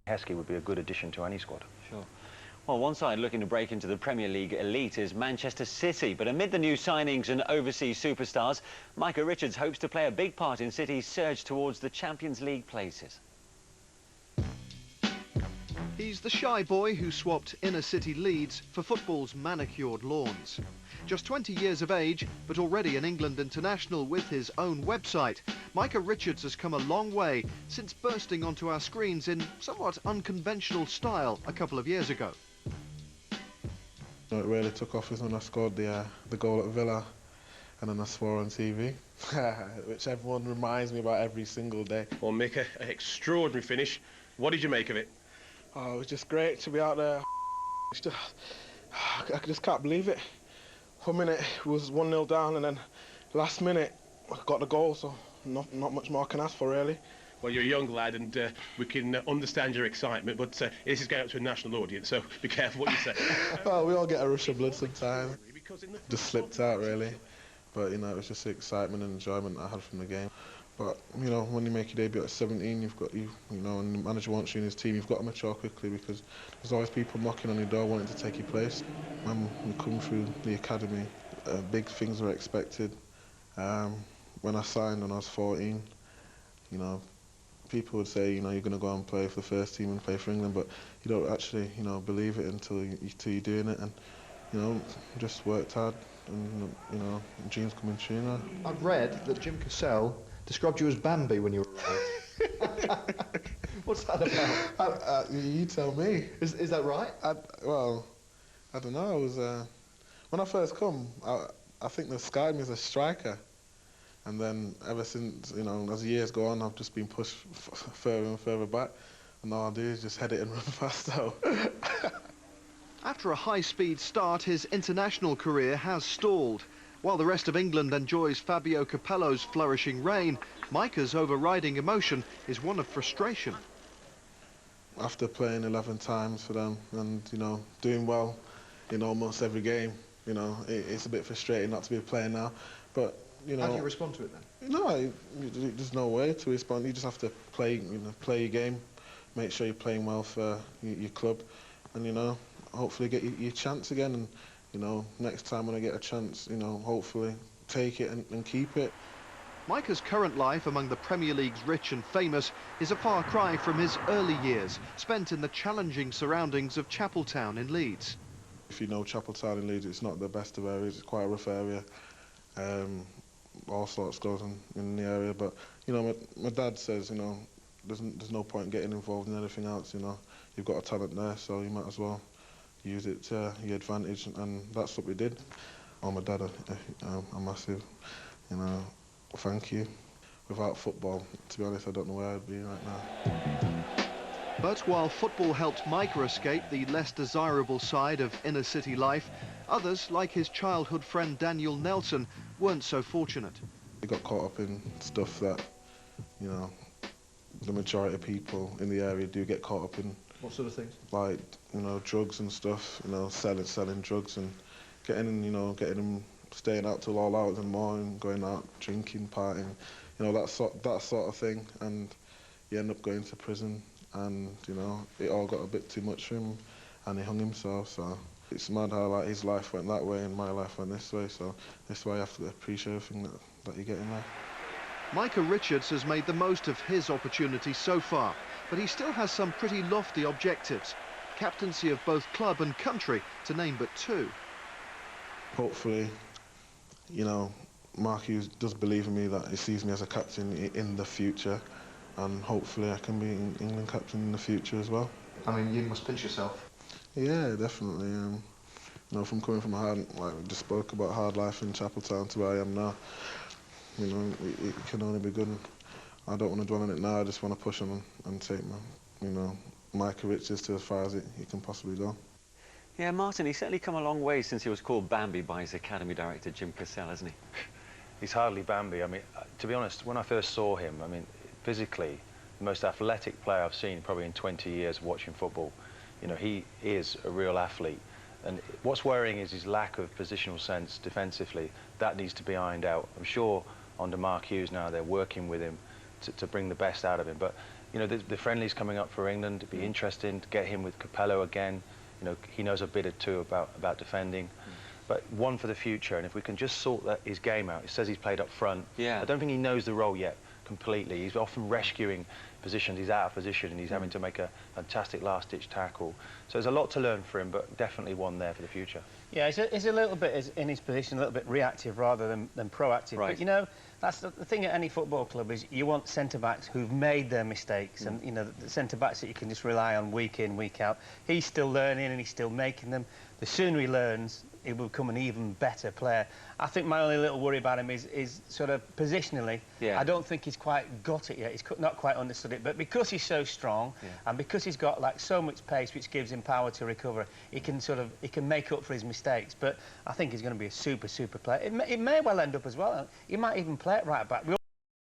Heskey would be a good addition to any squad. Sure. Well, one side looking to break into the Premier League elite is Manchester City, but amid the new signings and overseas superstars, Micah Richards hopes to play a big part in City's surge towards the Champions League places. He's the shy boy who swapped inner-city Leeds for football's manicured lawns. Just 20 years of age, but already an England international with his own website, Micah Richards has come a long way since bursting onto our screens in somewhat unconventional style a couple of years ago. It really took off when I scored the goal at Villa, and then I swore on TV, which everyone reminds me about every single day. Well, Micah, an extraordinary finish. What did you make of it? Oh, it was just great to be out there. I just can't believe it. 1 minute it was 1-0 down, and then last minute I got the goal, so not much more I can ask for, really. Well, you're a young lad, and we can understand your excitement, but this is going out to a national audience, so be careful what you say. Well, we all get a rush of blood sometimes. Just slipped out, really. But, you know, it was just the excitement and enjoyment I had from the game. But, you know, when you make your debut at 17, you know, and the manager wants you in his team, you've got to mature quickly, because there's always people knocking on your door wanting to take your place. When we come through the academy, big things were expected. When I signed when I was 14, you know, people would say, you know, you're going to go and play for the first team and play for England, but you don't actually, you know, believe it until you're doing it. And, you know, just worked hard, and, you know, dreams coming true now. I've read that Jim Cassell described you as Bambi when you were arrived. What's that about? You tell me. Is that right? Well, I don't know. I was when I first come, I think they skied me as a striker, and then ever since, you know, as the years go on, I've just been pushed further and further back, and all I do is just head it and run fast out. After a high-speed start, his international career has stalled. While the rest of England enjoys Fabio Capello's flourishing reign, Micah's overriding emotion is one of frustration. After playing 11 times for them and, you know, doing well in almost every game, you know, it's a bit frustrating not to be playing now. But, you know... How do you respond to it then? No, there's no way to respond. You just have to play, you know, play your game, make sure you're playing well for your club, and, you know, hopefully get your chance again. And, you know, next time when I get a chance, you know, hopefully take it and keep it. Micah's current life among the Premier League's rich and famous is a far cry from his early years, spent in the challenging surroundings of Chapeltown in Leeds. If you know Chapeltown in Leeds, it's not the best of areas, it's quite a rough area. All sorts goes on in the area, but, you know, my dad says, you know, there's no point in getting involved in anything else, you know. You've got a talent there, so you might as well use it to your advantage, and that's what we did. Oh, my dad, a massive, you know, thank you. Without football, to be honest, I don't know where I'd be right now. But while football helped Micah escape the less desirable side of inner-city life, others, like his childhood friend Daniel Nelson, weren't so fortunate. He got caught up in stuff that, you know, the majority of people in the area do get caught up in. What sort of things? Like, you know, drugs and stuff, you know, selling drugs and getting them staying out till all hours in the morning, going out, drinking, partying, you know, that sort of thing, and he ended up going to prison, and, you know, it all got a bit too much for him, and he hung himself. So it's mad how, like, his life went that way and my life went this way, so this way you have to appreciate everything that you get in life. Micah Richards has made the most of his opportunity so far, but he still has some pretty lofty objectives. Captaincy of both club and country, to name but two. Hopefully, you know, Mark Hughes does believe in me, that he sees me as a captain in the future, and hopefully I can be England captain in the future as well. I mean, you must pinch yourself. Yeah, definitely. You know, from coming from a hard, like we just spoke about, hard life in Chapeltown to where I am now, you know, it can only be good. I don't want to dwell on it now. I just want to push on and take my, you know, Micah Richards to as far as he can possibly go. Yeah, Martin, he's certainly come a long way since he was called Bambi by his academy director, Jim Cassell, hasn't he? He's hardly Bambi. I mean, to be honest, when I first saw him, I mean, physically, the most athletic player I've seen probably in 20 years of watching football. You know, he is a real athlete. And what's worrying is his lack of positional sense defensively. That needs to be ironed out. I'm sure under Mark Hughes now they're working with him to bring the best out of him. But You know, the friendlies coming up for England, it'd be interesting to get him with Capello again. You know, he knows a bit or two about defending. But one for the future, and if we can just sort his game out. He says he's played up front. Yeah. I don't think he knows the role yet completely. He's often rescuing positions. He's out of position and he's having to make a fantastic last-ditch tackle. So there's a lot to learn for him, but definitely one there for the future. Yeah, he's a little bit in his position, a little bit reactive rather than proactive. Right. But, you know, that's the thing at any football club is you want centre-backs who've made their mistakes and, you know, the centre-backs that you can just rely on week in, week out. He's still learning and he's still making them. The sooner he learns, he will become an even better player. I think my only little worry about him is sort of positionally. Yeah. I don't think he's quite got it yet. He's not quite understood it. But because he's so strong and because he's got like so much pace, which gives him power to recover, he can make up for his mistakes. But I think he's going to be a super player. It may well end up as well. He might even play it right back. We